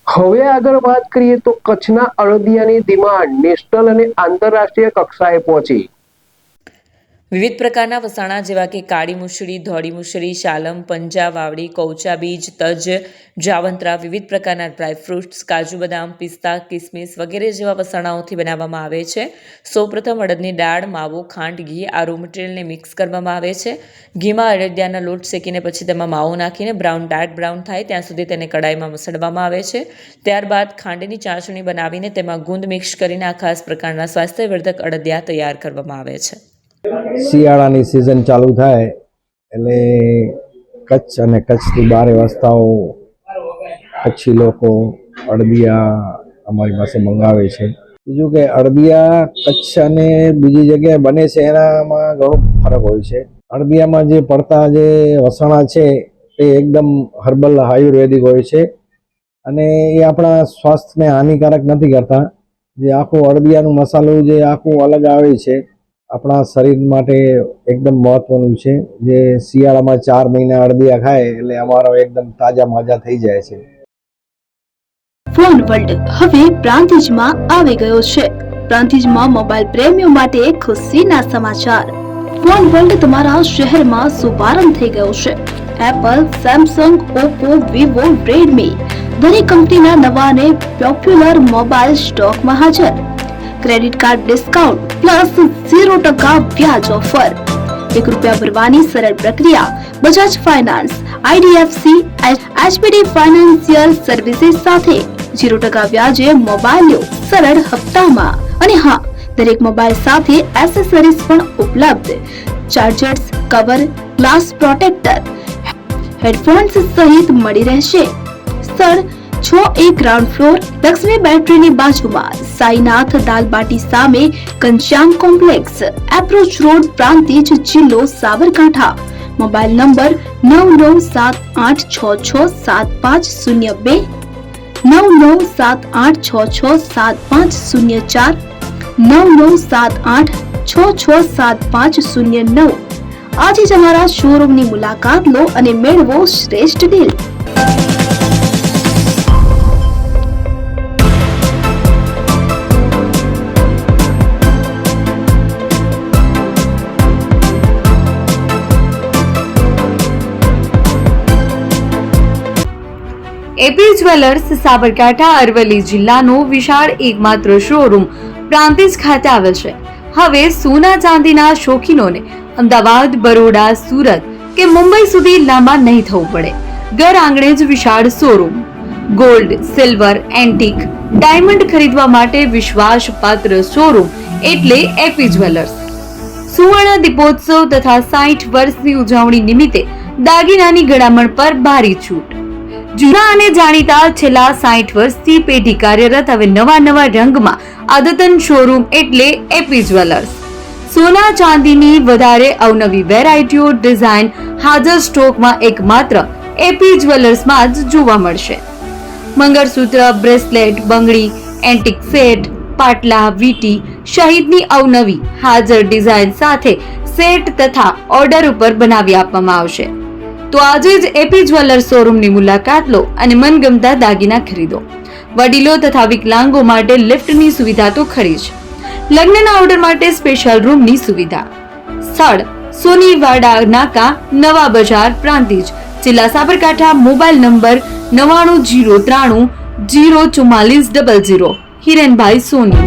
હવે આગળ વાત કરીએ તો કચ્છના અળદિયાની ડિમાન્ડ નેશનલ અને આંતરરાષ્ટ્રીય કક્ષાએ પહોંચી। વિવિધ પ્રકારના વસાણા જેવા કે કાળી મુશળી, ધોળી મુશળી, શાલમ, પંજા, વાવડી, કૌચા બીજ, તજ, જાવંત્રા, વિવિધ પ્રકારના ડ્રાયફ્રૂટ્સ, કાજુ બદામ, પિસ્તા, કિસમિસ વગેરે જેવા વસાણાઓથી બનાવવામાં આવે છે। સૌપ્રથમ અડદની દાળ, માવો, ખાંડ, ઘી આ રો મટીરિયલને મિક્સ કરવામાં આવે છે। ઘીમાં અડદિયાનો લોટ શેકીને પછી તેમાં માવો નાખીને ડાર્ક બ્રાઉન થાય ત્યાં સુધી તેને કડાઈમાં મસળવામાં આવે છે। ત્યારબાદ ખાંડની ચાસણી બનાવીને તેમાં ગુંદ મિક્સ કરીને આ ખાસ પ્રકારના સ્વાસ્થ્યવર્ધક અડદિયા તૈયાર કરવામાં આવે છે। શિયાળાની સિઝન ચાલુ થાય એટલે કચ્છ અને કચ્છથી બહાર વસતાઓ કચ્છી લોકો અડદિયા અમારી પાસે મંગાવે છે। બીજું કે અડદિયા કચ્છ અને બીજી જગ્યાએ બને છે એનામાં ઘણો ફરક હોય છે। અડદિયામાં જે પડતા જે વસાણા છે તે એકદમ હર્બલ આયુર્વેદિક હોય છે અને એ આપણા સ્વાસ્થ્યને હાનિકારક નથી કરતા। જે આખું અડદિયાનું મસાલું જે આખું અલગ આવે છે આપણા શરીર માટે એકદમ મહત્વનું છે। જે શિયાળામાં 4 મહિના અડદિયા ખાય એટલે અમારો એકદમ તાજા માજા થઈ જાય છે। ફોન વર્લ્ડ હવે પ્રાંતિજમાં આવી ગયો છે। પ્રાંતિજમાં મોબાઈલ પ્રેમીઓ માટે ખુશીના સમાચાર। ફોન વર્લ્ડ તમારા શહેરમાં શુભારંભ થઈ ગયો છે। Apple, Samsung, Oppo, Vivo, Redmi દરેક કંપનીના નવા અને પોપ્યુલર મોબાઈલ સ્ટોકમાં હાજર। ક્રેડિટ કાર્ડ ડિસ્કાઉન્ટ પ્લસ 0% વ્યાજ ઓફર। ₹1 ભરવાની સરળ પ્રક્રિયા। Bajaj finance, IDFC, HPD financial services સાથે 0% વ્યાજે મોબાઈલ લો સરળ હપ્તામાં। અને હા, દરેક મોબાઈલ સાથે એસેસરીઝ પણ ઉપલબ્ધ। Chargers, cover, glass protractor, headphones સહિત મળી રહેશે। સ્થળ 6A ગ્રાઉન્ડ ફ્લોર, લક્ષ્મી બેટરીની બાજુમાં, સાઈનાથ દાલબાટી સામે, Ghanshyam complex, approach road, Prantij, જિલ્લો સાબરકાંઠા। Mobile number 9978667502, 9978667504, 9978667509। આજે જ અમારા શોરૂમની મુલાકાત લો અને મેળવો શ્રેષ્ઠ deal. AP jewellers Sabarkantha Aravalli જિલ્લાનો વિશાળ એકમાત્ર શોરૂમ પ્રાંતિજ ખાતે આવેલ છે। હવે સોના ચાંદીના શોખીનોને અમદાવાદ, બરોડા, સુરત કે મુંબઈ સુધી લાંબા નહીં થવું પડે। ઘર આંગણે જ વિશાળ showroom. Gold, silver, antique, diamond ખરીદવા માટે વિશ્વાસપાત્ર શોરૂમ એટલે એપી જ્વેલર્સ। સુવર્ણ દીપોત્સવ તથા 60 વર્ષની ઉજવણી નિમિત્તે દાગીનાની ગળામણ પર ભારી છૂટ। જૂના અને જાણીતા છેલ્લા 60 વર્ષથી પેઢી કાર્યરત હવે નવા રંગમાં અદ્યતન શોરૂમ એટલે એપી જ્વેલર્સ। સોના ચાંદીની વધારે અવનવી વેરાયટીઓ, ડિઝાઇન હાજર સ્ટોકમાં એકમાત્ર એપી જ્વેલર્સમાં જ જોવા મળશે। મંગળસૂત્ર, બ્રેસલેટ, બંગડી, એન્ટિક સેટ, પાટલા, વીટી સહિતની અવનવી હાજર ડિઝાઇન સાથે સેટ તથા ઓર્ડર ઉપર બનાવી આપવામાં આવશે। તો આજે જ એપી જ્વેલર્સ શોરૂમની મુલાકાત લો અને મનગમતા દાગીના ખરીદો। વડીલો તથા વિકલાંગો માટે લિફ્ટની સુવિધા તો ખરી જ, લગ્નના ઓર્ડર માટે સ્પેશિયલ રૂમની સુવિધા। સ્થળ સોનીવાડા નાકા, નવા બજાર, પ્રાંતિજ, જિલ્લા સાબરકાંઠા। Mobile number 9903004400। હિરેનભાઈ સોની।